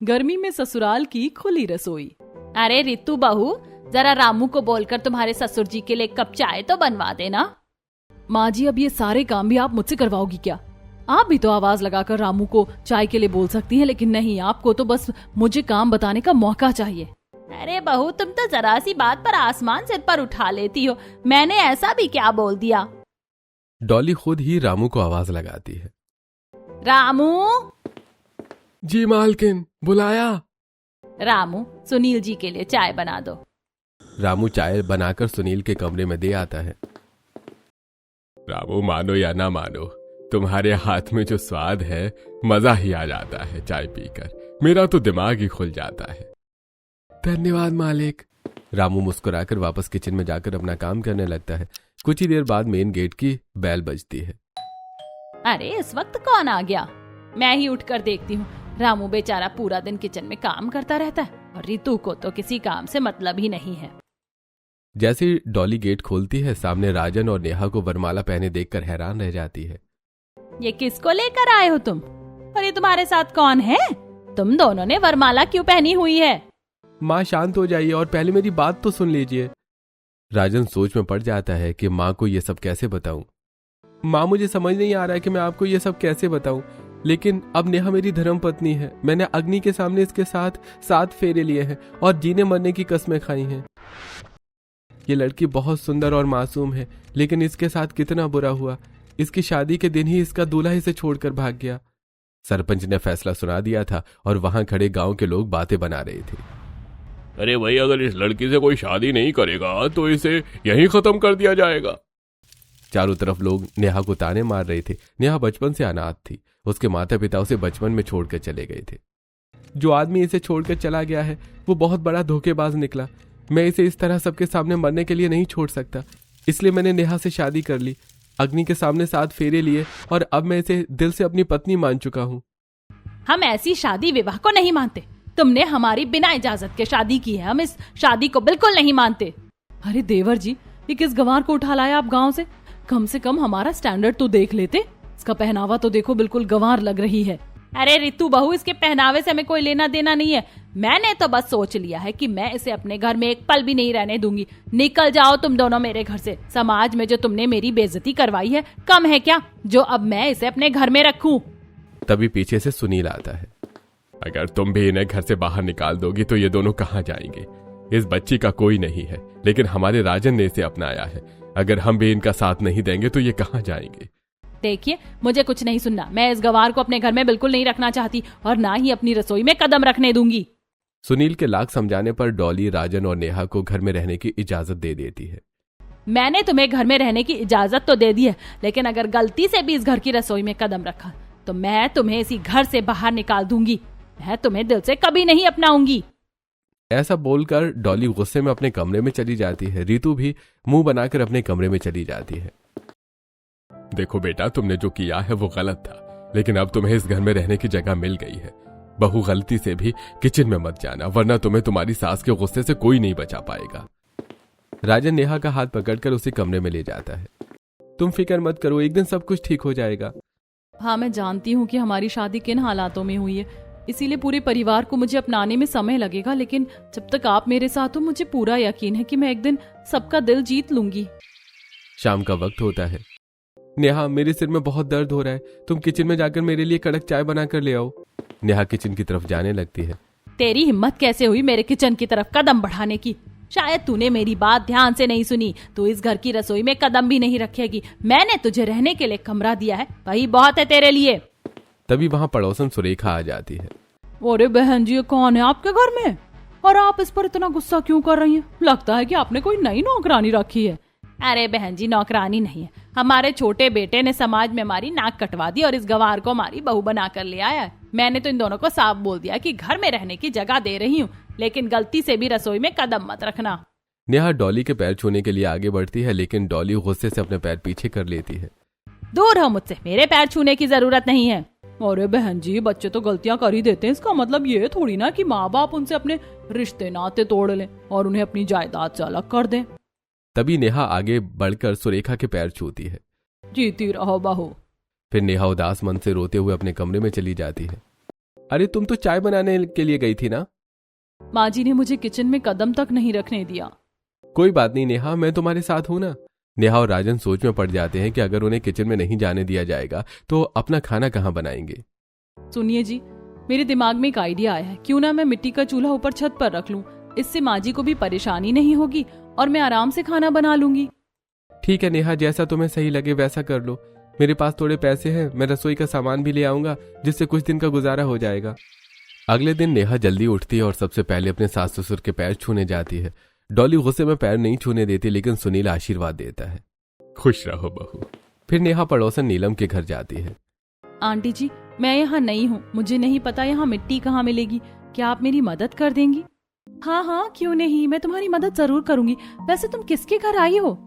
गर्मी में ससुराल की खुली रसोई। अरे रितु बहू, जरा रामू को बोलकर तुम्हारे ससुर जी के लिए एक कप चाय तो बनवा देना। माँ जी, अब ये सारे काम भी आप मुझसे करवाओगी क्या? आप भी तो आवाज लगाकर रामू को चाय के लिए बोल सकती हैं, लेकिन नहीं, आपको तो बस मुझे काम बताने का मौका चाहिए। अरे बहू, तुम तो जरा सी बात पर आसमान सिर पर उठा लेती हो। मैंने ऐसा भी क्या बोल दिया? डॉली खुद ही रामू को आवाज लगाती है। रामू। जी मालकिन, बुलाया? रामू, सुनील जी के लिए चाय बना दो। रामू चाय बनाकर सुनील के कमरे में दे आता है। रामू, मानो या ना मानो, तुम्हारे हाथ में जो स्वाद है, मजा ही आ जाता है चाय पीकर। मेरा तो दिमाग ही खुल जाता है। धन्यवाद मालिक। रामू मुस्कुराकर वापस किचन में जाकर अपना काम करने लगता है। कुछ ही देर बाद मेन गेट की बेल बजती है। अरे, इस वक्त कौन आ गया? मैं ही उठकर देखती हूँ। रामू बेचारा पूरा दिन किचन में काम करता रहता है और रितु को तो किसी काम से मतलब ही नहीं है। जैसे ही डॉली गेट खोलती है, सामने राजन और नेहा को वरमाला पहने देखकर हैरान रह जाती है। ये किसको लेकर आए हो तुम? और ये तुम्हारे साथ कौन है? तुम दोनों ने वरमाला क्यों पहनी हुई है? माँ शांत हो जाइए और पहले मेरी बात तो सुन लीजिए। राजन सोच में पड़ जाता है कि माँ को ये सब कैसे बताऊं। माँ, मुझे समझ नहीं आ रहा है कि मैं आपको ये सब कैसे बताऊं, लेकिन अब नेहा मेरी धर्मपत्नी है। मैंने अग्नि के सामने इसके साथ 7 फेरे लिए हैं और जीने मरने की कस्में खाई हैं। ये लड़की बहुत सुंदर और मासूम है, लेकिन इसके साथ कितना बुरा हुआ। इसकी शादी के दिन ही इसका दूल्हा इसे छोड़कर भाग गया। सरपंच ने फैसला सुना दिया था और वहां खड़े गांव के लोग बातें बना रहे थे। अरे भाई, अगर इस लड़की से कोई शादी नहीं करेगा तो इसे यहीं खत्म कर दिया जाएगा। चारों तरफ लोग नेहा को ताने मार रहे थे। नेहा बचपन से अनाथ थी। उसके माता पिता उसे बचपन में छोड़कर चले गए थे। जो आदमी इसे छोड़कर चला गया है वो बहुत बड़ा धोखेबाज निकला। मैं इसे इस तरह सबके सामने मरने के लिए नहीं छोड़ सकता, इसलिए मैंने नेहा से शादी कर ली। अग्नि के सामने 7 फेरे लिए और अब मैं इसे दिल से अपनी पत्नी मान चुका हूँ। हम ऐसी शादी विवाह को नहीं मानते। तुमने हमारी बिना इजाजत के शादी की है। हम इस शादी को बिल्कुल नहीं मानते। अरे देवर जी, ये किस गंवार को उठा लाया आप गांव से? कम से कम हमारा स्टैंडर्ड तो देख लेते। इसका पहनावा तो देखो, बिल्कुल गंवार लग रही है। अरे रितु बहू, इसके पहनावे से हमें कोई लेना देना नहीं है। मैंने तो बस सोच लिया है कि मैं इसे अपने घर में एक पल भी नहीं रहने दूंगी। निकल जाओ तुम दोनों मेरे घर से। समाज में जो तुमने मेरी बेइज्जती करवाई है, कम है क्या जो अब मैं इसे अपने घर में रखूं? तभी पीछे से सुनील आता है। अगर तुम भी इन्हें घर से बाहर निकाल दोगी तो ये दोनों कहाँ जाएंगे? इस बच्ची का कोई नहीं है, लेकिन हमारे राजन ने इसे अपनाया है। अगर हम भी इनका साथ नहीं देंगे तो ये कहाँ जाएंगे? देखिए, मुझे कुछ नहीं सुनना। मैं इस गवार को अपने घर में बिल्कुल नहीं रखना चाहती और ना ही अपनी रसोई में कदम रखने दूंगी। सुनील के लाख समझाने पर डॉली राजन और नेहा को घर में रहने की इजाजत दे देती है। मैंने तुम्हें घर में रहने की इजाजत तो दे दी है, लेकिन अगर गलती से भी इस घर की रसोई में कदम रखा तो मैं तुम्हें इसी घर से बाहर निकाल दूंगी। मैं तुम्हें दिल से कभी नहीं अपनाऊंगी। ऐसा बोलकर डॉली गुस्से में अपने कमरे में चली जाती है। रितु भी मुंह बनाकर अपने कमरे में चली जाती है। देखो बेटा, तुमने जो किया है वो गलत था, लेकिन अब तुम्हें इस घर में रहने की जगह मिल गई है। बहू, गलती से भी किचन में मत जाना, वरना तुम्हें तुम्हारी सास के गुस्से से कोई नहीं बचा पाएगा। राजन नेहा का हाथ पकड़कर उसे कमरे में ले जाता है। तुम फिक्र मत करो, एक दिन सब कुछ ठीक हो जाएगा। हाँ, मैं जानती हूँ कि हमारी शादी किन हालातों में हुई है, इसीलिए पूरे परिवार को मुझे अपनाने में समय लगेगा, लेकिन जब तक आप मेरे साथ हो मुझे पूरा यकीन है कि मैं एक दिन सबका दिल जीत लूंगी। शाम का वक्त होता है। नेहा, मेरे सिर में बहुत दर्द हो रहा है, तुम किचन में जाकर मेरे लिए कड़क चाय बनाकर ले आओ। नेहा किचन की तरफ जाने लगती है। तेरी हिम्मत कैसे हुई मेरे किचन की तरफ कदम बढ़ाने की? शायद तूने मेरी बात ध्यान से नहीं सुनी। तू इस घर की रसोई में कदम भी नहीं रखेगी। मैंने तुझे रहने के लिए कमरा दिया है, वही बहुत है तेरे लिए। तभी वहाँ पड़ोसन सुरेखा आ जाती है। अरे बहन जी, कौन है आपके घर में और आप इस पर इतना गुस्सा क्यों कर रही हैं? लगता है कि आपने कोई नई नौकरानी रखी है। अरे बहन जी, नौकरानी नहीं है। हमारे छोटे बेटे ने समाज में हमारी नाक कटवा दी और इस गवार को हमारी बहू बनाकर ले आया है। मैंने तो इन दोनों को साफ बोल दिया कि घर में रहने की जगह दे रही हूँ, लेकिन गलती से भी रसोई में कदम मत रखना। नेहा डॉली के पैर छूने के लिए आगे बढ़ती है, लेकिन डॉली गुस्से से अपने पैर पीछे कर लेती है। दूर हो मुझसे, मेरे पैर छूने की जरूरत नहीं है। अरे बहन जी, बच्चे तो गलतियां कर ही देते हैं। इसका मतलब ये थोड़ी ना कि माँ बाप उनसे अपने रिश्ते नाते तोड़ लें और उन्हें अपनी जायदाद से अलग कर दें। तभी नेहा आगे बढ़कर सुरेखा के पैर छूती है। जीती रहो बहू। फिर नेहा उदास मन से रोते हुए अपने कमरे में चली जाती है। अरे तुम तो चाय बनाने के लिए गई थी ना। माँ जी ने मुझे किचन में कदम तक नहीं रखने दिया। कोई बात नहीं नेहा, मैं तुम्हारे साथ हूं ना। नेहा और राजन सोच में पड़ जाते हैं कि अगर उन्हें किचन में नहीं जाने दिया जाएगा तो अपना खाना कहाँ बनाएंगे। सुनिए जी, मेरे दिमाग में एक आइडिया आया है। क्यों ना मैं मिट्टी का चूल्हा ऊपर छत पर रख लूं, इससे माँ जी को भी परेशानी नहीं होगी और मैं आराम से खाना बना लूंगी। ठीक है नेहा, जैसा तुम्हें सही लगे वैसा कर लो। मेरे पास थोड़े पैसे हैं, मैं रसोई का सामान भी ले आऊंगा जिससे कुछ दिन का गुजारा हो जाएगा। अगले दिन नेहा जल्दी उठती है और सबसे पहले अपने सास ससुर के पैर छूने जाती है। डॉली गुस्से में पैर नहीं छूने देती, लेकिन सुनील आशीर्वाद देता है। खुश रहो बहू। फिर नेहा पड़ोसन नीलम के घर जाती है। आंटी जी, मैं यहाँ नई हूँ, मुझे नहीं पता यहाँ मिट्टी कहाँ मिलेगी। क्या आप मेरी मदद कर देंगी? हाँ हाँ, क्यों नहीं, मैं तुम्हारी मदद जरूर करूंगी। वैसे तुम किसके घर आई हो?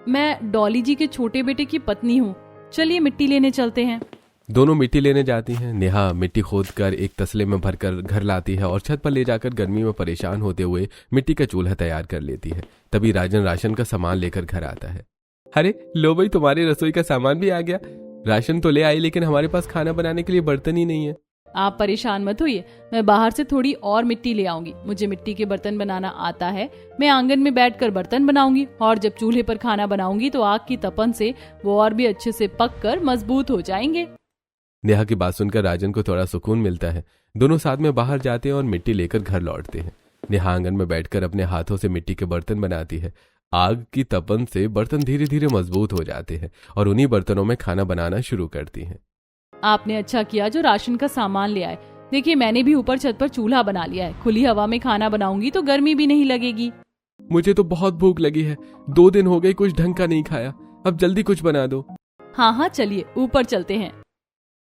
मैं डॉली जी के छोटे बेटे की पत्नी हूँ। चलिए मिट्टी लेने चलते हैं। दोनों मिट्टी लेने जाती हैं। नेहा मिट्टी खोदकर एक तसले में भरकर घर लाती है और छत पर ले जाकर गर्मी में परेशान होते हुए मिट्टी का चूल्हा तैयार कर लेती है। तभी राजन राशन का सामान लेकर घर आता है। अरे लो भाई, तुम्हारी रसोई का सामान भी आ गया। राशन तो ले आई, लेकिन हमारे पास खाना बनाने के लिए बर्तन ही नहीं है। आप परेशान मत होइए, मैं बाहर से थोड़ी और मिट्टी ले आऊंगी। मुझे मिट्टी के बर्तन बनाना आता है। मैं आंगन में बैठकर बर्तन बनाऊंगी और जब चूल्हे पर खाना बनाऊंगी तो आग की तपन से वो और भी अच्छे से पककर मजबूत हो जाएंगे। नेहा की बात सुनकर राजन को थोड़ा सुकून मिलता है। दोनों साथ में बाहर जाते हैं और मिट्टी लेकर घर लौटते हैं। नेहा आंगन में बैठकर अपने हाथों से मिट्टी के बर्तन बनाती है। आग की तपन से बर्तन धीरे धीरे मजबूत हो जाते हैं और उन्हीं बर्तनों में खाना बनाना शुरू करती हैं। आपने अच्छा किया जो राशन का सामान ले आए। देखिए, मैंने भी ऊपर छत पर चूल्हा बना लिया है। खुली हवा में खाना बनाऊंगी तो गर्मी भी नहीं लगेगी। मुझे तो बहुत भूख लगी है, 2 दिन हो गए कुछ ढंग का नहीं खाया। अब जल्दी कुछ बना दो। हाँ हाँ, चलिए ऊपर चलते हैं।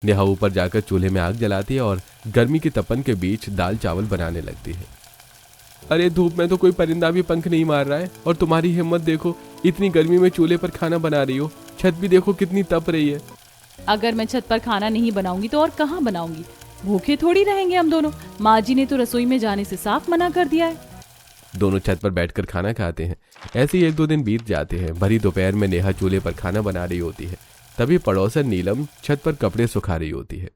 नेहा ऊपर जाकर चूल्हे में आग जलाती है और गर्मी की तपन के बीच दाल चावल बनाने लगती है। अरे धूप में तो कोई परिंदा भी पंख नहीं मार रहा है और तुम्हारी हिम्मत देखो, इतनी गर्मी में चूल्हे पर खाना बना रही हो। छत भी देखो कितनी तप रही है। अगर मैं छत पर खाना नहीं बनाऊंगी तो और कहाँ बनाऊंगी? भूखे थोड़ी रहेंगे हम दोनों। माँ जी ने तो रसोई में जाने से साफ मना कर दिया है। दोनों छत पर बैठकर खाना खाते हैं। ऐसे ही 1-2 दिन बीत जाते हैं। भरी दोपहर में नेहा चूल्हे पर खाना बना रही होती है। तभी पड़ोसन नीलम छत पर कपड़े सुखा रही होती है।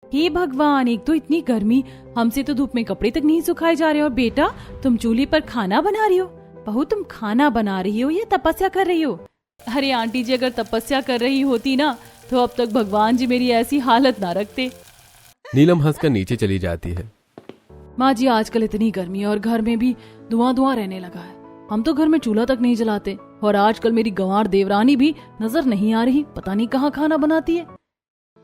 हे भगवान, एक तो इतनी गर्मी, हमसे तो धूप में कपड़े तक नहीं सुखाए जा रहे। और बेटा, तुम चूल्हे पर खाना बना रही हो? बहू, तुम खाना बना रही हो या तपस्या कर रही हो? अरे आंटी जी, अगर तपस्या कर रही होती ना तो अब तक भगवान जी मेरी ऐसी हालत ना रखते। नीलम हंसकर नीचे चली जाती है। माँ जी, आजकल इतनी गर्मी है और घर में भी धुआं रहने लगा है। हम तो घर में चूल्हा तक नहीं जलाते। और आजकल मेरी गंवार देवरानी भी नजर नहीं आ रही, पता नहीं कहाँ खाना बनाती है।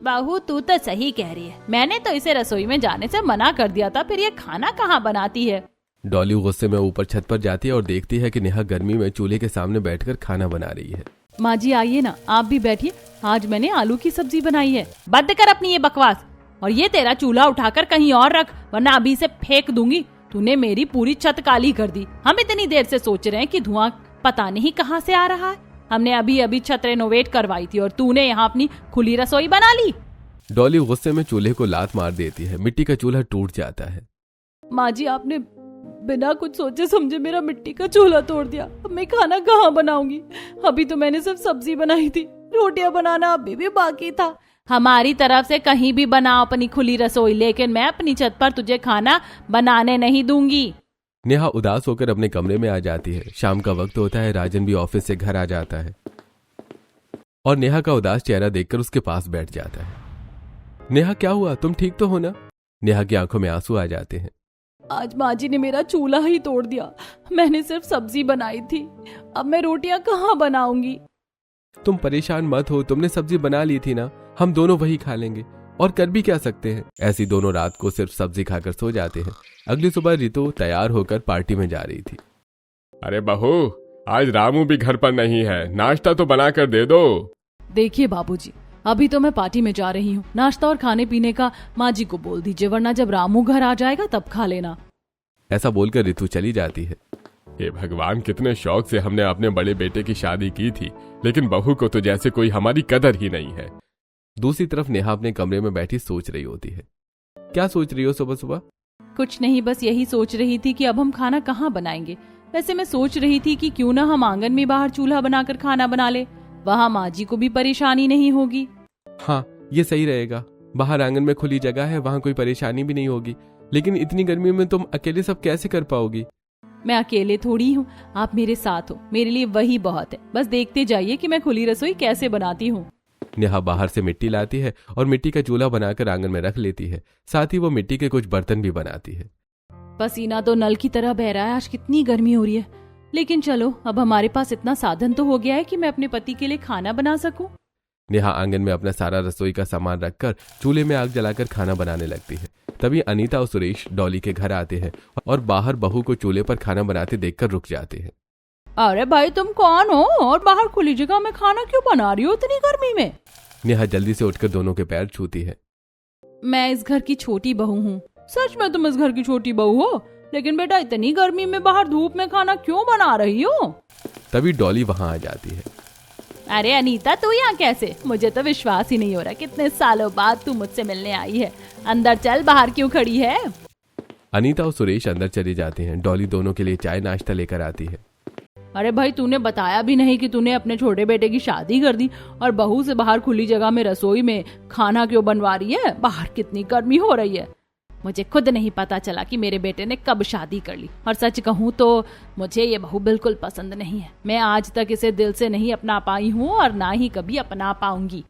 बहू, तू तो सही कह रही है। मैंने तो इसे रसोई में जाने से मना कर दिया था, फिर ये खाना कहाँ बनाती है? डॉली गुस्से में ऊपर छत पर जाती है और देखती है कि नेहा गर्मी में चूल्हे के सामने बैठकर खाना बना रही है। माँ जी आइए ना, आप भी बैठिए। आज मैंने आलू की सब्जी बनाई है। बंद कर अपनी ये बकवास और ये तेरा चूल्हा उठाकर कहीं और रख, वरना अभी से फेंक दूंगी। तूने मेरी पूरी छत काली कर दी। हम इतनी देर से सोच रहे हैं कि धुआं पता नहीं कहाँ से आ रहा है। हमने अभी अभी छत रेनोवेट करवाई थी और तूने यहाँ अपनी खुली रसोई बना ली। डॉली गुस्से में चूल्हे को लात मार देती है। मिट्टी का चूल्हा टूट जाता है। माँ जी, आपने बिना कुछ सोचे समझे मेरा मिट्टी का चूल्हा तोड़ दिया। अब मैं खाना कहाँ बनाऊंगी? अभी तो मैंने सिर्फ सब्जी बनाई थी, रोटियां बनाना अभी भी बाकी था। हमारी तरफ से कहीं भी बनाओ अपनी खुली रसोई, लेकिन मैं अपनी छत पर तुझे खाना बनाने नहीं दूंगी। नेहा उदास होकर अपने कमरे में आ जाती है। शाम का वक्त होता है। राजन भी ऑफिस से घर आ जाता है और नेहा का उदास चेहरा देखकर उसके पास बैठ जाता है। नेहा, क्या हुआ? तुम ठीक तो हो ना? नेहा की आंखों में आंसू आ जाते हैं। आज माँ जी ने मेरा चूल्हा ही तोड़ दिया। मैंने सिर्फ सब्जी बनाई थी, अब मैं रोटियां कहाँ बनाऊंगी? तुम परेशान मत हो, तुमने सब्जी बना ली थी ना, हम दोनों वही खा लेंगे। और कर भी क्या सकते हैं। ऐसी दोनों रात को सिर्फ सब्जी खाकर सो जाते हैं। अगली सुबह रितु तैयार होकर पार्टी में जा रही थी। अरे बहू, आज रामू भी घर पर नहीं है, नाश्ता तो बना कर दे दो। देखिए बाबूजी, अभी तो मैं पार्टी में जा रही हूँ। नाश्ता और खाने पीने का माँ जी को बोल दीजिए, वरना जब रामू घर आ जाएगा तब खा लेना। ऐसा बोलकर रितु चली जाती है। हे भगवान, कितने शौक से हमने अपने बड़े बेटे की शादी की थी, लेकिन बहू को तो जैसे कोई हमारी कदर ही नहीं है। दूसरी तरफ नेहा अपने कमरे में बैठी सोच रही होती है। क्या सोच रही हो सुबह सुबह? कुछ नहीं, बस यही सोच रही थी कि अब हम खाना कहाँ बनाएंगे। वैसे मैं सोच रही थी कि क्यों ना हम आंगन में बाहर चूल्हा बनाकर खाना बना ले, वहाँ माँ जी को भी परेशानी नहीं होगी। हाँ, ये सही रहेगा। बाहर आंगन में खुली जगह है, वहां कोई परेशानी भी नहीं होगी। लेकिन इतनी गर्मी में तुम अकेले सब कैसे कर पाओगी? मैं अकेले थोड़ी हूँ, आप मेरे साथ हो, मेरे लिए वही बहुत है। बस देखते जाइए कि मैं खुली रसोई कैसे बनाती हूँ। नेहा बाहर से मिट्टी लाती है और मिट्टी का चूल्हा बनाकर आंगन में रख लेती है। साथ ही वो मिट्टी के कुछ बर्तन भी बनाती है। पसीना तो नल की तरह बह रहा है, आज कितनी गर्मी हो रही है। लेकिन चलो, अब हमारे पास इतना साधन तो हो गया है कि मैं अपने पति के लिए खाना बना सकूं। नेहा आंगन में अपना सारा रसोई का सामान रखकर चूल्हे में आग जलाकर खाना बनाने लगती है। तभी अनीता और सुरेश डॉली के घर आते हैं और बाहर बहू को चूल्हे पर खाना बनाते देखकर रुक जाते हैं। अरे भाई, तुम कौन हो और बाहर खुली जगह में खाना क्यों बना रही हो इतनी गर्मी में? नेहा जल्दी से उठकर दोनों के पैर छूती है। मैं इस घर की छोटी बहू हूँ। सच में तुम इस घर की छोटी बहू हो? लेकिन बेटा, इतनी गर्मी में बाहर धूप में खाना क्यों बना रही हो? तभी डॉली वहां आ जाती है। अरे अनीता, तू यहाँ कैसे? मुझे तो विश्वास ही नहीं हो रहा, कितने सालों बाद तू मुझसे मिलने आई है। अंदर चल, बाहर क्यों खड़ी है? अनीता और सुरेश अंदर चले जाते हैं। डॉली दोनों के लिए चाय नाश्ता लेकर आती है। अरे भाई, तूने बताया भी नहीं कि तूने अपने छोटे बेटे की शादी कर दी और बहू से बाहर खुली जगह में रसोई में खाना क्यों बनवा रही है? बाहर कितनी गर्मी हो रही है। मुझे खुद नहीं पता चला कि मेरे बेटे ने कब शादी कर ली। और सच कहूँ तो मुझे ये बहू बिल्कुल पसंद नहीं है। मैं आज तक इसे दिल से नहीं अपना पाई हूँ और ना ही कभी अपना पाऊंगी।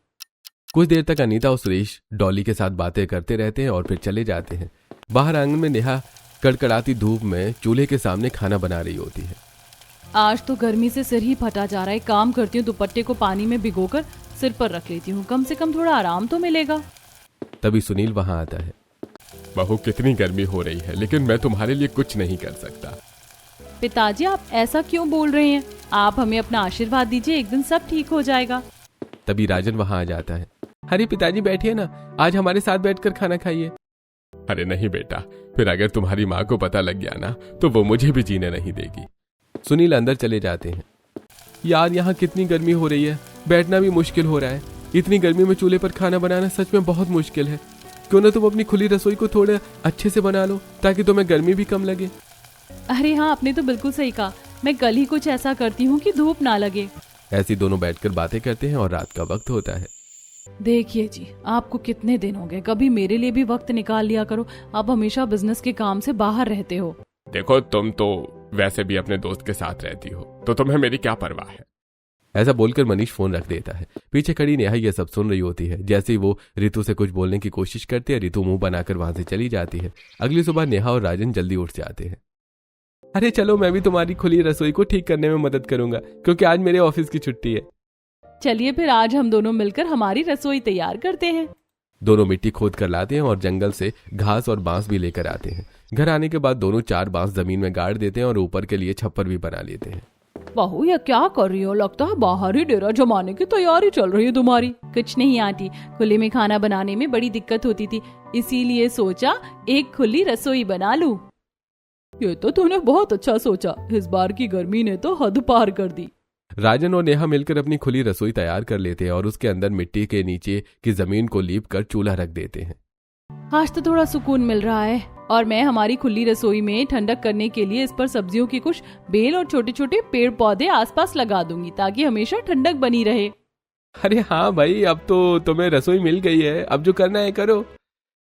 कुछ देर तक अनीता और सुरेश डॉली के साथ बातें करते रहते हैं और फिर चले जाते हैं। बाहर आंगन में नेहा कड़कड़ाती धूप में चूल्हे के सामने खाना बना रही होती है। आज तो गर्मी से सिर ही फटा जा रहा है। काम करती हूँ, दुपट्टे को पानी में भिगोकर सिर पर रख लेती हूँ, कम से कम थोड़ा आराम तो मिलेगा। तभी सुनील वहां आता है। बहू, कितनी गर्मी हो रही है, लेकिन मैं तुम्हारे लिए कुछ नहीं कर सकता। पिताजी, आप ऐसा क्यों बोल रहे हैं? आप हमें अपना आशीर्वाद दीजिए, एक दिन सब ठीक हो जाएगा। तभी राजन वहां आ जाता है। अरे पिताजी, बैठिए ना, आज हमारे साथ बैठकर खाना खाइए। अरे नहीं बेटा, फिर अगर तुम्हारी माँ को पता लग गया ना तो वो मुझे भी जीने नहीं देगी। सुनील अंदर चले जाते हैं। यार, यहाँ कितनी गर्मी हो रही है, बैठना भी मुश्किल हो रहा है। इतनी गर्मी में चूल्हे पर खाना बनाना सच में बहुत मुश्किल है। क्यों ना तुम अपनी खुली रसोई को थोड़ा अच्छे से बना लो, ताकि तुम्हें गर्मी भी कम लगे। अरे हाँ, आपने तो बिल्कुल सही कहा। मैं कल ही कुछ ऐसा करती हूँ कि धूप ना लगे। ऐसे दोनों बैठकर बातें करते हैं और रात का वक्त होता है। देखिए जी, आपको कितने दिन हो गए, कभी मेरे लिए भी वक्त निकाल लिया करो। आप हमेशा बिजनेस के काम से बाहर रहते हो। देखो, तुम तो वैसे भी अपने दोस्त के साथ रहती हो, तो तुम्हें मेरी क्या परवाह है। ऐसा बोलकर मनीष फोन रख देता है। पीछे खड़ी नेहा ये सब सुन रही होती है। जैसे ही वो रितु से कुछ बोलने की कोशिश करती है, रितु मुंह बनाकर वहां से चली जाती है। अगली सुबह नेहा और राजन जल्दी उठ जाते हैं। अरे चलो, मैं भी तुम्हारी खुली रसोई को ठीक करने में मदद करूंगा, क्योंकि आज मेरे ऑफिस की छुट्टी है। चलिए फिर आज हम दोनों मिलकर हमारी रसोई तैयार करते हैं। दोनों मिट्टी खोद कर लाते हैं और जंगल से घास और बांस भी लेकर आते हैं। घर आने के बाद दोनों 4 बांस जमीन में गाड़ देते हैं और ऊपर के लिए छप्पर भी बना लेते हैं। बहू, ये क्या कर रही हो? लगता है बाहर ही डेरा जमाने की तैयारी चल रही है तुम्हारी। कुछ नहीं आंटी, खुले में खाना बनाने में बड़ी दिक्कत होती थी, इसीलिए सोचा एक खुली रसोई बना लूं। ये तो तूने बहुत अच्छा सोचा, इस बार की गर्मी ने तो हद पार कर दी। राजन और नेहा मिलकर अपनी खुली रसोई तैयार कर लेते हैं और उसके अंदर मिट्टी के नीचे की जमीन को लीप कर चूल्हा रख देते हैं। आज तो थोड़ा सुकून मिल रहा है और मैं हमारी खुली रसोई में ठंडक करने के लिए इस पर सब्जियों की कुछ बेल और छोटे छोटे पेड़ पौधे आसपास लगा दूंगी, ताकि हमेशा ठंडक बनी रहे। अरे हाँ भाई, अब तो तुम्हें रसोई मिल गई है, अब जो करना है करो।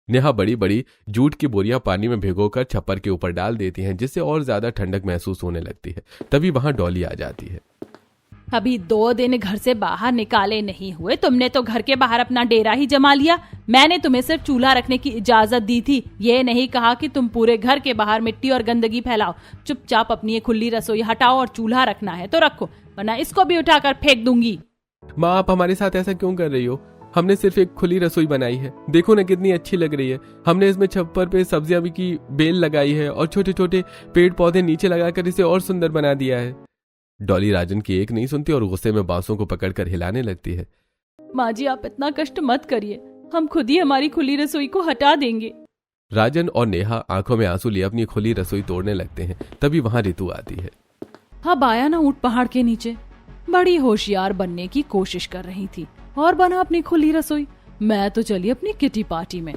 नेहा बड़ी बड़ी जूट की बोरियां पानी में भिगोकर छप्पर के ऊपर डाल देती हैं, जिससे और ज्यादा ठंडक महसूस होने लगती है। तभी वहां डॉली आ जाती है। अभी 2 दिन घर से बाहर निकाले नहीं हुए, तुमने तो घर के बाहर अपना डेरा ही जमा लिया। मैंने तुम्हें सिर्फ चूल्हा रखने की इजाजत दी थी, ये नहीं कहा कि तुम पूरे घर के बाहर मिट्टी और गंदगी फैलाओ। चुपचाप अपनी ये खुली रसोई हटाओ और चूल्हा रखना है तो रखो, वरना इसको भी उठाकर फेंक दूंगी। माँ, आप हमारे साथ ऐसा क्यों कर रही हो? हमने सिर्फ एक खुली रसोई बनाई है, देखो ना कितनी अच्छी लग रही है। हमने इसमें छप्पर पे सब्जियां भी की बेल लगाई है और छोटे छोटे पेड़ पौधे नीचे लगाकर इसे और सुंदर बना दिया है। डॉली राजन की एक नहीं सुनती और गुस्से में बांसों को पकड़कर हिलाने लगती है। माँ जी, आप इतना कष्ट मत करिए, हम खुद ही हमारी खुली रसोई को हटा देंगे। राजन और नेहा आंखों में आंसू लिए अपनी खुली रसोई तोड़ने लगते हैं। तभी वहां रितु आती है। अब आया ना ऊंट पहाड़ के नीचे, बड़ी होशियार बनने की कोशिश कर रही थी और बना अपनी खुली रसोई। मैं तो चली अपनी किटी पार्टी में।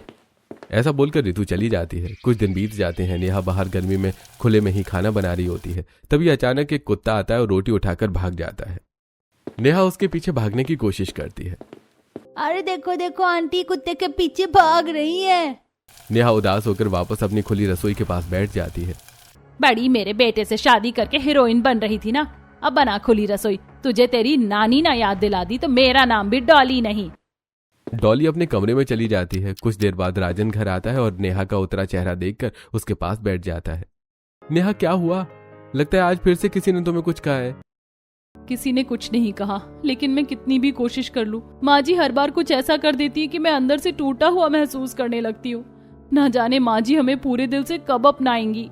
ऐसा बोलकर रितु चली जाती है। कुछ दिन बीत जाते हैं। नेहा बाहर गर्मी में खुले में ही खाना बना रही होती है। तभी अचानक एक कुत्ता आता है और रोटी उठाकर भाग जाता है। नेहा उसके पीछे भागने की कोशिश करती है। अरे देखो देखो आंटी कुत्ते के पीछे भाग रही है। नेहा उदास होकर वापस अपनी खुली रसोई के पास बैठ जाती है। बड़ी मेरे बेटे से शादी करके हीरोइन बन रही थी ना, अब बना खुली रसोई। तुझे तेरी नानी ना याद दिला दी तो मेरा नाम भी डॉली नहीं। डॉली अपने कमरे में चली जाती है। कुछ देर बाद राजन घर आता है और नेहा का उतरा चेहरा देखकर उसके पास बैठ जाता है। नेहा, क्या हुआ? लगता है आज फिर से किसी ने तुम्हें कुछ कहा है। किसी ने कुछ नहीं कहा, लेकिन मैं कितनी भी कोशिश कर लूं, माँ जी हर बार कुछ ऐसा कर देती है कि मैं अंदर से टूटा हुआ महसूस करने लगती हूँ। ना जाने माँ जी हमें पूरे दिल से कब अपनाएंगी।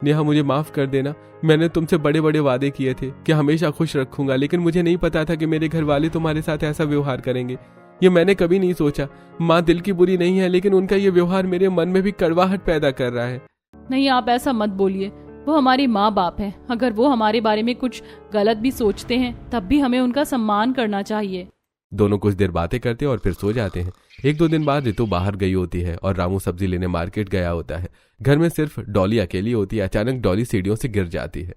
नेहा, मुझे माफ कर देना। मैंने तुमसे बड़े बड़े वादे किए थे कि हमेशा खुश रखूंगा, लेकिन मुझे नहीं पता था कि मेरे घर वाले तुम्हारे साथ ऐसा व्यवहार करेंगे। ये मैंने कभी नहीं सोचा। माँ दिल की बुरी नहीं है, लेकिन उनका ये व्यवहार मेरे मन में भी कड़वाहट पैदा कर रहा है। नहीं, आप ऐसा मत बोलिए। वो हमारे माँ बाप हैं। अगर वो हमारे बारे में कुछ गलत भी सोचते हैं तब भी हमें उनका सम्मान करना चाहिए। दोनों कुछ देर बातें करते और फिर सो जाते हैं। 1-2 दिन बाद रितु बाहर गई होती है और रामू सब्जी लेने मार्केट गया होता है। घर में सिर्फ डॉली अकेली होती है। अचानक डॉली सीढ़ियों से गिर जाती है।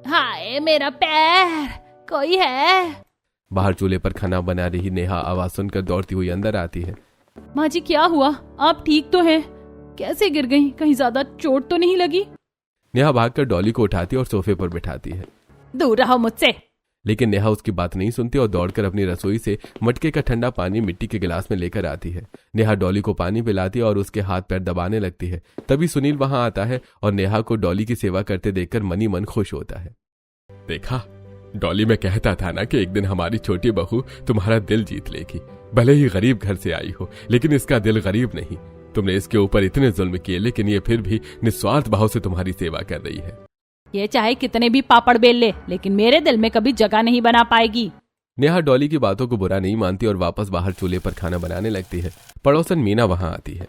हाय मेरा पैर, कोई है? बाहर चूल्हे पर खाना बना रही नेहा आवाज सुनकर दौड़ती हुई अंदर आती है। माँ जी, क्या हुआ? आप ठीक तो हैं? कैसे गिर गई? कहीं ज्यादा चोट तो नहीं लगी? नेहा भागकर डॉली को उठाती और सोफे पर बिठाती है। दूर रहो मुझसे। लेकिन नेहा उसकी बात नहीं सुनती और दौड़कर अपनी रसोई से मटके का ठंडा पानी मिट्टी के गिलास में लेकर आती है। नेहा डॉली को पानी पिलाती है और उसके हाथ पैर दबाने लगती है। तभी सुनील वहां आता है और नेहा को डॉली की सेवा करते देखकर मनी मन खुश होता है। देखा डॉली, मैं कहता था ना कि एक दिन हमारी छोटी बहू तुम्हारा दिल जीत लेगी। भले ही गरीब घर से आई हो, लेकिन इसका दिल गरीब नहीं। तुमने इसके ऊपर इतने जुल्म किए, लेकिन ये फिर भी निस्वार्थ भाव से तुम्हारी सेवा कर रही है। ये चाहे कितने भी पापड़ बेल ले, लेकिन मेरे दिल में कभी जगह नहीं बना पाएगी। नेहा डॉली की बातों को बुरा नहीं मानती और वापस बाहर चूल्हे पर खाना बनाने लगती है। पड़ोसन मीना वहां आती है।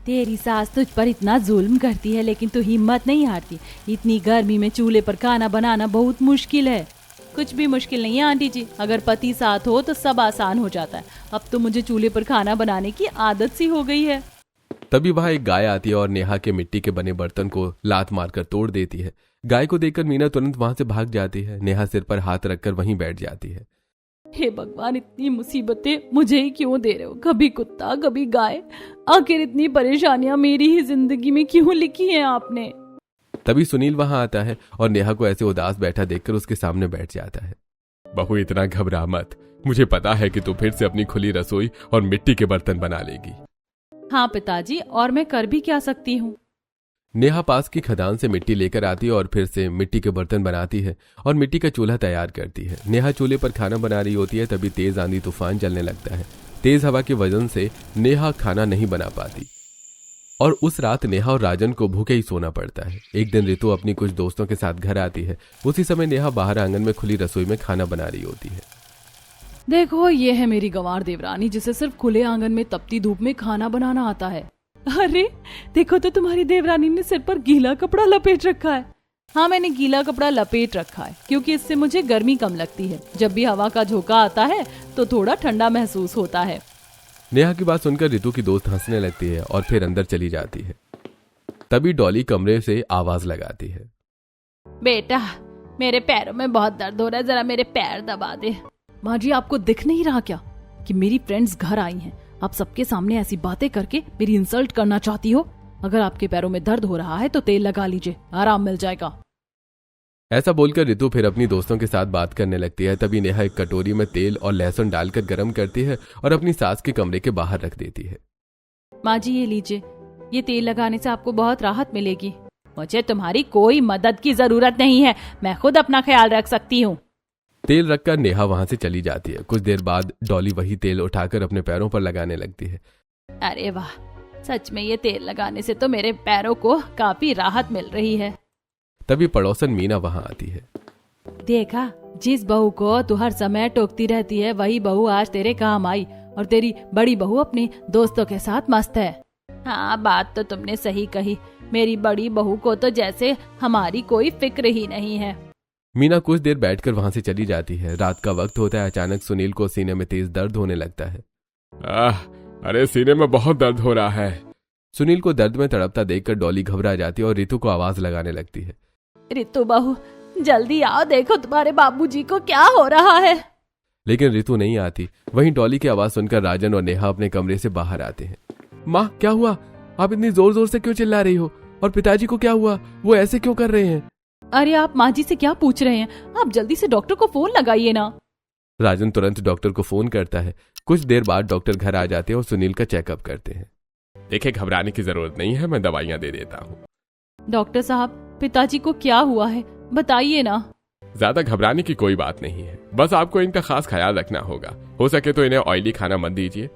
तेरी सास तुझ पर इतना जुल्म करती है, लेकिन तू हिम्मत नहीं हारती। इतनी गर्मी में चूल्हे पर खाना बनाना बहुत मुश्किल है। कुछ भी मुश्किल नहीं है आंटी जी, अगर पति साथ हो तो सब आसान हो जाता है। अब तो मुझे चूल्हे पर खाना बनाने की आदत सी हो गई है। तभी वहां एक गाय आती है और नेहा के मिट्टी के बने बर्तन को लात मारकर तोड़ देती है। गाय को देखकर मीना तुरंत वहां से भाग जाती है। नेहा सिर पर हाथ रखकर वहीं बैठ जाती है। हे भगवान, इतनी मुसीबतें मुझे ही क्यों दे रहे हो? कभी कुत्ता, कभी गाय। आखिर इतनी परेशानियां मेरी ही जिंदगी में क्यों लिखी हैं आपने? तभी सुनील वहां आता है और नेहा को ऐसे उदास बैठा देखकर उसके सामने बैठ जाता है। बहू, इतना घबरा मत। मुझे पता है कि तू फिर से अपनी खुली रसोई और मिट्टी के बर्तन बना लेगी। हाँ पिताजी, और मैं कर भी क्या सकती हूँ? नेहा पास की खदान से मिट्टी लेकर आती है और फिर से मिट्टी के बर्तन बनाती है और मिट्टी का चूल्हा तैयार करती है। नेहा चूल्हे पर खाना बना रही होती है, तभी तेज आंधी तूफान चलने लगता है। तेज हवा की वजह से नेहा खाना नहीं बना पाती और उस रात नेहा और राजन को भूखे ही सोना पड़ता है। एक दिन रितु अपनी कुछ दोस्तों के साथ घर आती है। उसी समय नेहा बाहर आंगन में खुली रसोई में खाना बना रही होती है। देखो, ये है मेरी गंवार देवरानी, जिसे सिर्फ खुले आंगन में तपती धूप में खाना बनाना आता है। अरे देखो तो, तुम्हारी देवरानी ने सिर पर गीला कपड़ा लपेट रखा है। हाँ, मैंने गीला कपड़ा लपेट रखा है क्योंकि इससे मुझे गर्मी कम लगती है। जब भी हवा का झोंका आता है तो थोड़ा ठंडा महसूस होता है। नेहा की बात सुनकर रितु की दोस्त हंसने लगती है और फिर अंदर चली जाती है। तभी डॉली कमरे से आवाज लगाती है। बेटा, मेरे पैरों में बहुत दर्द हो रहा है, जरा मेरे पैर दबा दे। माँ जी, आपको दिख नहीं रहा क्या कि मेरी फ्रेंड्स घर आई हैं? आप सबके सामने ऐसी बातें करके मेरी इंसल्ट करना चाहती हो? अगर आपके पैरों में दर्द हो रहा है तो तेल लगा लीजिए, आराम मिल जाएगा। ऐसा बोलकर रितु फिर अपनी दोस्तों के साथ बात करने लगती है। तभी नेहा एक कटोरी में तेल और लहसुन डालकर गर्म करती है और अपनी सास के कमरे के बाहर रख देती है। माँ जी, ये लीजिए, ये तेल लगाने से आपको बहुत राहत मिलेगी। मुझे तुम्हारी कोई मदद की जरूरत नहीं है, मैं खुद अपना ख्याल रख सकती हूँ। तेल रखकर नेहा वहां से चली जाती है। कुछ देर बाद डॉली वही तेल उठाकर अपने पैरों पर लगाने लगती है। अरे वाह, सच में ये तेल लगाने से तो मेरे पैरों को काफी राहत मिल रही है। तभी पड़ोसन मीना वहां आती है। देखा, जिस बहू को तू हर समय टोकती रहती है, वही बहू आज तेरे काम आई और तेरी बड़ी बहू अपने दोस्तों के साथ मस्त है। हाँ, बात तो तुमने सही कही। मेरी बड़ी बहू को तो जैसे हमारी कोई फिक्र ही नहीं है। मीना कुछ देर बैठकर वहां से चली जाती है। रात का वक्त होता है। अचानक सुनील को सीने में तेज दर्द होने लगता है। अरे सीने में बहुत दर्द हो रहा है। सुनील को दर्द में तड़पता देखकर डॉली घबरा जाती है और रितु को आवाज लगाने लगती है। रितु बहू, जल्दी आओ, देखो तुम्हारे बाबूजी को क्या हो रहा है। लेकिन ऋतु नहीं आती। वहीं डॉली की आवाज सुनकर राजन और नेहा अपने कमरे से बाहर आते हैं। माँ, क्या हुआ? आप इतनी जोर जोर से क्यों चिल्ला रही हो? और पिताजी को क्या हुआ? वो ऐसे क्यों कर रहे हैं? अरे आप माँ जी से क्या पूछ रहे हैं? आप जल्दी से डॉक्टर को फोन लगाइए ना। राजन तुरंत डॉक्टर को फोन करता है। कुछ देर बाद डॉक्टर घर आ जाते हैं और सुनील का चेकअप करते हैं। देखिए, घबराने की जरूरत नहीं है, मैं दवाइयां दे देता हूँ। डॉक्टर साहब, पिताजी को क्या हुआ है, बताइए ना। ज्यादा घबराने की कोई बात नहीं है, बस आपको इनका खास ख्याल रखना होगा। हो सके तो इन्हें ऑयली खाना मत दीजिए।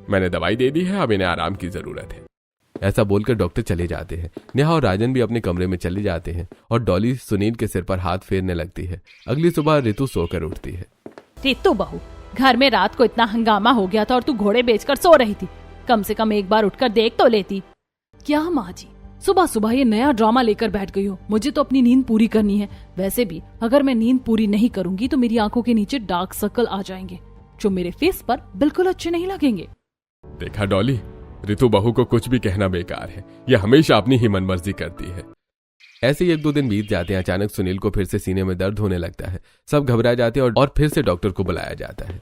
मैंने दवाई दे दी है, अब इन्हें आराम की जरूरत है। ऐसा बोलकर डॉक्टर चले जाते हैं। नेहा और राजन भी अपने कमरे में चले जाते हैं और डॉली सुनील के सिर पर हाथ फेरने लगती है। अगली सुबह ऋतु सोकर उठती है। ऋतु बहू, घर में रात को इतना हंगामा हो गया था और तू घोड़े बेचकर सो रही थी। कम से कम एक बार उठकर देख तो लेती। क्या माँ जी, सुबह सुबह ये नया ड्रामा लेकर बैठ गई हो। मुझे तो अपनी नींद पूरी करनी है। वैसे भी अगर मैं नींद पूरी नहीं करूंगी तो मेरी आंखों के नीचे डार्क सर्कल आ जाएंगे, जो मेरे फेस पर बिल्कुल अच्छे नहीं लगेंगे। देखा डॉली, ऋतु बहू को कुछ भी कहना बेकार है। यह हमेशा अपनी ही मनमर्जी करती है। ऐसे ही 1-2 दिन बीत जाते हैं। अचानक सुनील को फिर से सीने में दर्द होने लगता है। सब घबरा जाते हैं और फिर से डॉक्टर को बुलाया जाता है।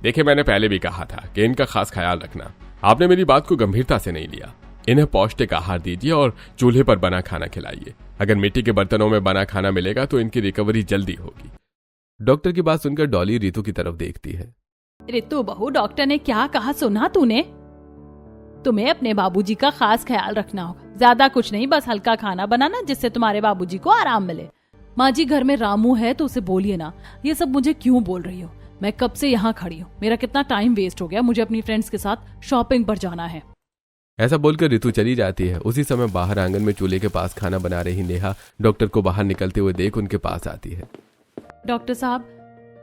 देखिए, मैंने पहले भी कहा था कि इनका खास ख्याल रखना। आपने मेरी बात को गंभीरता से नहीं लिया। इन्हें पौष्टिक आहार दीजिए और चूल्हे पर बना खाना खिलाइए। अगर मिट्टी के बर्तनों में बना खाना मिलेगा तो इनकी रिकवरी जल्दी होगी। डॉक्टर की बात सुनकर डॉली ऋतु की तरफ देखती है। ऋतु बहू, डॉक्टर ने क्या कहा सुना तूने? तुम्हें अपने बाबूजी का खास ख्याल रखना होगा। ज्यादा कुछ नहीं, बस हल्का खाना बनाना जिससे तुम्हारे बाबूजी को आराम मिले। माँ जी, घर में रामू है तो उसे बोलिए ना। ये सब मुझे क्यों बोल रही हो? मैं कब से यहाँ खड़ी हूँ। मेरा कितना टाइम वेस्ट हो गया। मुझे अपनी फ्रेंड्स के साथ शॉपिंग पर जाना है। ऐसा बोलकर ऋतु चली जाती है। उसी समय बाहर आंगन में चूल्हे के पास खाना बना रही नेहा डॉक्टर को बाहर निकलते हुए देख उनके पास आती है। डॉक्टर साहब,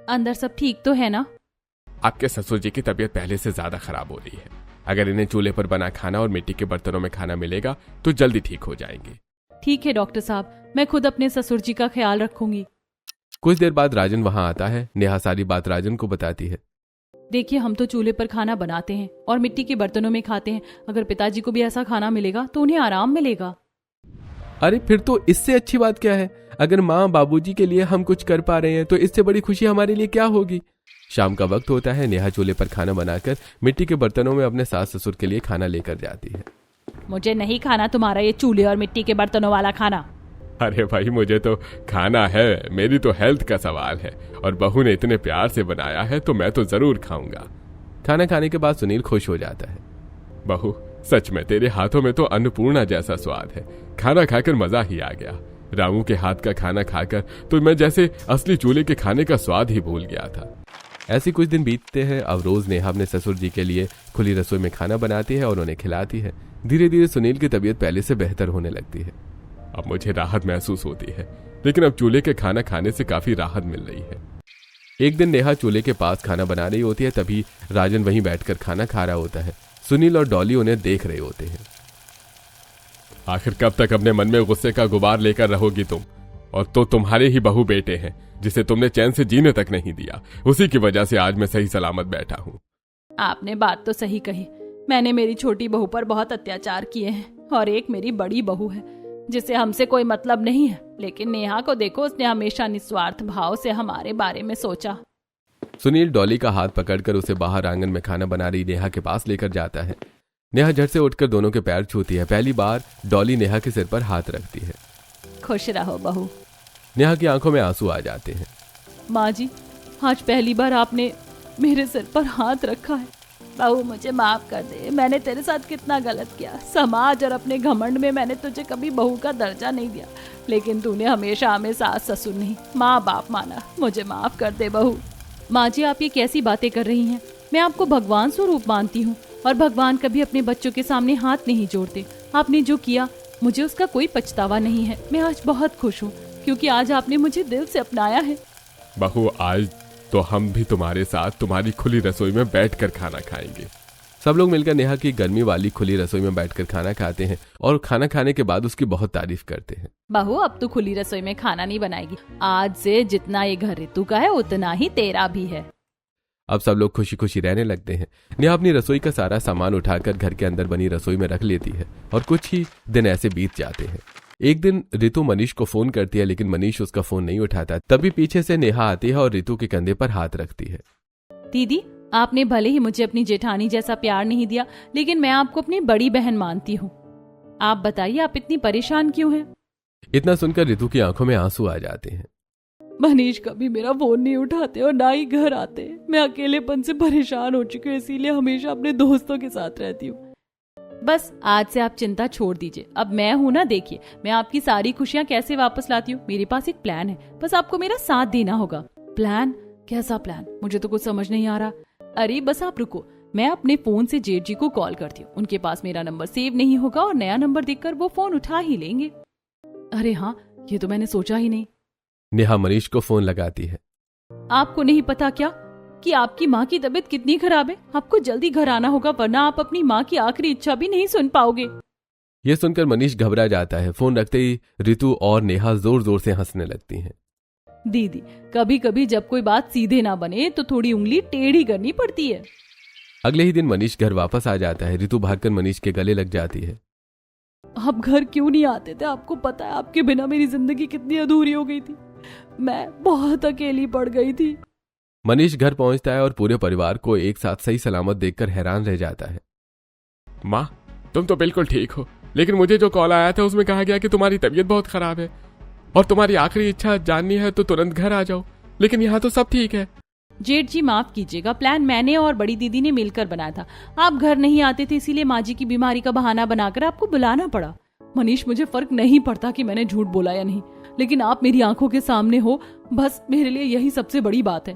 अंदर सब ठीक तो है ना? आपके ससुर जी की तबीयत पहले से ज्यादा खराब हो रही है। अगर इन्हें चूल्हे पर बना खाना और मिट्टी के बर्तनों में खाना मिलेगा तो जल्दी ठीक हो जाएंगे। ठीक है डॉक्टर साहब, मैं खुद अपने ससुर जी का ख्याल रखूंगी। कुछ देर बाद राजन वहां आता है। नेहा सारी बात राजन को बताती है। देखिए, हम तो चूल्हे पर खाना बनाते हैं और मिट्टी के बर्तनों में खाते हैं। अगर पिताजी को भी ऐसा खाना मिलेगा तो उन्हें आराम मिलेगा। अरे फिर तो इससे अच्छी बात क्या है? अगर माँ बाबूजी के लिए हम कुछ कर पा रहे हैं तो इससे बड़ी खुशी हमारे लिए क्या होगी? शाम का वक्त होता है। नेहा चूल्हे पर खाना बनाकर मिट्टी के बर्तनों में अपने सास ससुर के लिए खाना लेकर जाती है। मुझे नहीं खाना तुम्हारा ये चूल्हे और मिट्टी के बर्तनों वाला खाना। अरे भाई, मुझे तो खाना है। मेरी तो हेल्थ का सवाल है और बहू ने इतने प्यार से बनाया है तो मैं तो जरूर खाऊंगा। खाना खाने के बाद सुनील खुश हो जाता है। बहू, सच में तेरे हाथों में तो अन्नपूर्णा जैसा स्वाद है। खाना खाकर मजा ही आ गया। रामू के हाथ का खाना खाकर तो मैं जैसे असली चूल्हे के खाने का स्वाद ही भूल गया था। ऐसे कुछ दिन बीतते हैं। अब रोज नेहा अपने ससुर जी के लिए खुली रसोई में खाना बनाती है और उन्हें खिलाती है। धीरे धीरे सुनील की तबीयत पहले से बेहतर होने लगती है। अब मुझे राहत महसूस होती है, लेकिन अब चूल्हे के खाना खाने से काफी राहत मिल रही है। एक दिन नेहा चूल्हे के पास खाना बना रही होती है। तभी राजन वहीं बैठकर खाना खा रहा होता है। सुनील और डॉली उन्हें देख रहे होते हैं। आखिर कब तक अपने मन में गुस्से का गुबार लेकर रहोगी तुम? और तो तुम्हारे ही बहू बेटे हैं जिसे तुमने चैन से जीने तक नहीं दिया। उसी की वजह से आज मैं सही सलामत बैठा हूँ। आपने बात तो सही कही। मैंने मेरी छोटी बहू पर बहुत अत्याचार किए हैं और एक मेरी बड़ी बहू है जिसे हमसे कोई मतलब नहीं है। लेकिन नेहा को देखो, उसने हमेशा निस्वार्थ भाव से हमारे बारे में सोचा। सुनील डॉली का हाथ पकड़कर उसे बाहर आंगन में खाना बना रही नेहा के पास लेकर जाता है। नेहा झट से उठकर दोनों के पैर छूती है। पहली बार डॉली नेहा के सिर पर हाथ रखती है। खुश रहो बहू। नेहा की आंखों में आंसू आ जाते हैं। माँ जी, आज पहली बार आपने मेरे सिर पर हाथ रखा है। बहू, मुझे माफ कर दे। मैंने तेरे साथ कितना गलत किया। समाज और अपने घमंड में मैंने तुझे कभी बहू का दर्जा नहीं दिया, लेकिन तूने हमेशा हमें सास ससुर नहीं माँ बाप माना। मुझे माफ कर दे बहू। माँ जी, आप ये कैसी बातें कर रही हैं? मैं आपको भगवान स्वरूप मानती हूँ और भगवान कभी अपने बच्चों के सामने हाथ नहीं जोड़ते। आपने जो किया मुझे उसका कोई पछतावा नहीं है। मैं आज बहुत खुश हूँ क्योंकि आज आपने मुझे दिल से अपनाया है। बहू, आज तो हम भी तुम्हारे साथ तुम्हारी खुली रसोई में बैठकर खाना खाएंगे। सब लोग मिलकर नेहा की गर्मी वाली खुली रसोई में बैठकर खाना खाते हैं और खाना खाने के बाद उसकी बहुत तारीफ करते हैं। बहू, अब तू खुली रसोई में खाना नहीं बनाएगी। आज से जितना ये घर ऋतु का है उतना ही तेरा भी है। अब सब लोग खुशी खुशी रहने लगते हैं। नेहा अपनी रसोई का सारा सामान उठाकर घर के अंदर बनी रसोई में रख लेती है और कुछ ही दिन ऐसे बीत जाते हैं। एक दिन ऋतु मनीष को फोन करती है, लेकिन मनीष उसका फोन नहीं उठाता। तभी पीछे से नेहा आती है और ऋतु के कंधे पर हाथ रखती है। दीदी, आपने भले ही मुझे अपनी जेठानी जैसा प्यार नहीं दिया, लेकिन मैं आपको अपनी बड़ी बहन मानती हूँ। आप बताइए, आप इतनी परेशान क्यों हैं? इतना सुनकर रितु की आंखों में आंसू आ जाते हैं। मनीष कभी मेरा फोन नहीं उठाते और ना ही घर आते। मैं अकेलेपन से परेशान हो चुकी हूँ, इसीलिए हमेशा अपने दोस्तों के साथ रहती हूँ। बस आज से आप चिंता छोड़ दीजिए। अब मैं हूं ना, देखिए मैं आपकी सारी खुशियां कैसे वापस लाती हूँ। मेरे पास एक प्लान है, बस आपको मेरा साथ देना होगा। प्लान? कैसा प्लान? मुझे तो कुछ समझ नहीं आ रहा। अरे बस आप रुको, मैं अपने फोन से जेठ जी को कॉल करती हूँ। उनके पास मेरा नंबर सेव नहीं होगा और नया नंबर देखकर वो फोन उठा ही लेंगे। अरे हाँ, ये तो मैंने सोचा ही नहीं। नेहा मनीष को फोन लगाती है। आपको नहीं पता क्या कि आपकी माँ की तबीयत कितनी खराब है? आपको जल्दी घर आना होगा, वरना आप अपनी माँ की आखिरी इच्छा भी नहीं सुन पाओगे। ये सुनकर मनीष घबरा जाता है। फोन रखते ही रितु और नेहा जोर जोर से हंसने लगती हैं। दीदी, कभी कभी जब कोई बात सीधे ना बने तो थोड़ी उंगली टेढ़ी करनी पड़ती है। अगले ही दिन मनीष घर वापस आ जाता है। रितु भागकर मनीष के गले लग जाती है। आप घर क्यों नहीं आते थे? आपको पता है आपके बिना मेरी जिंदगी कितनी अधूरी हो गई थी। मैं बहुत अकेली पड़ गई थी। मनीष घर पहुंचता है और पूरे परिवार को एक साथ सही सलामत देखकर हैरान रह जाता है। माँ, तुम तो बिल्कुल ठीक हो, लेकिन मुझे जो कॉल आया था उसमें कहा गया कि तुम्हारी तबीयत बहुत खराब है और तुम्हारी आखिरी इच्छा जाननी है तो तुरंत घर आ जाओ, लेकिन यहाँ तो सब ठीक है। जेठ जी माफ कीजिएगा, प्लान मैंने और बड़ी दीदी ने मिलकर बनाया था। आप घर नहीं आते थे, इसीलिए माँ जी की बीमारी का बहाना बनाकर आपको बुलाना पड़ा। मनीष, मुझे फर्क नहीं पड़ता कि मैंने झूठ बोला या नहीं, लेकिन आप मेरी आंखों के सामने हो, बस मेरे लिए यही सबसे बड़ी बात है।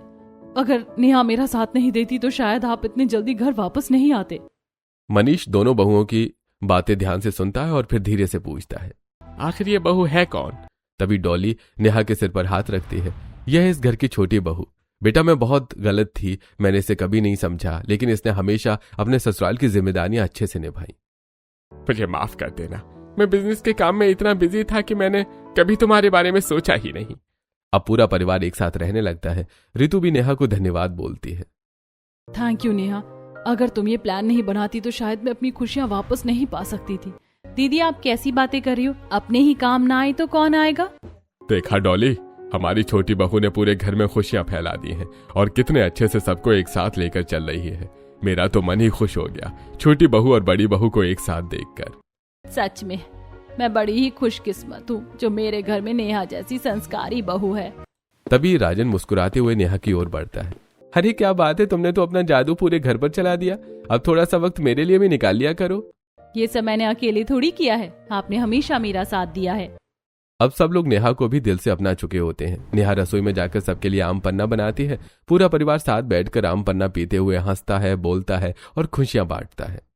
अगर नेहा मेरा साथ नहीं देती तो शायद आप इतनी जल्दी घर वापस नहीं आते। मनीष दोनों बहुओं की बातें ध्यान से सुनता है और फिर धीरे से पूछता है, आखिर ये बहू है कौन? तभी डॉली नेहा के सिर पर हाथ रखती है। यह है इस घर की छोटी बहू। बेटा, मैं बहुत गलत थी, मैंने इसे कभी नहीं समझा, लेकिन इसने हमेशा अपने ससुराल की जिम्मेदारियां अच्छे से निभाई। मुझे माफ कर देना, मैं बिजनेस के काम में इतना बिजी था कि मैंने कभी तुम्हारे बारे में सोचा ही नहीं। अब पूरा परिवार एक साथ रहने लगता है। रितु भी नेहा को धन्यवाद बोलती है। थैंक यू नेहा, अगर तुम ये प्लान नहीं बनाती तो शायद मैं अपनी खुशियां वापस नहीं पा सकती थी। दीदी, आप कैसी बातें कर रही हो? अपने ही काम ना आए तो कौन आएगा? देखा डॉली, हमारी छोटी बहू ने पूरे घर में खुशियां फैला दी हैं और कितने अच्छे से सबको एक साथ लेकर चल रही है। मेरा तो मन ही खुश हो गया छोटी बहू और बड़ी बहू को एक साथ देखकर। सच में मैं बड़ी ही खुशकिस्मत हूँ जो मेरे घर में नेहा जैसी संस्कारी बहू है। तभी राजन मुस्कुराते हुए नेहा की ओर बढ़ता है। अरे क्या बात है, तुमने तो अपना जादू पूरे घर पर चला दिया। अब थोड़ा सा वक्त मेरे लिए भी निकाल लिया करो। ये सब मैंने अकेले थोड़ी किया है, आपने हमेशा मेरा साथ दिया है। अब सब लोग नेहा को भी दिल से अपना चुके होते हैं। नेहा रसोई में जाकर सबके लिए आम पन्ना बनाती है। पूरा परिवार साथ बैठकर आम पन्ना पीते हुए हंसता है, बोलता है और खुशियां बांटता है।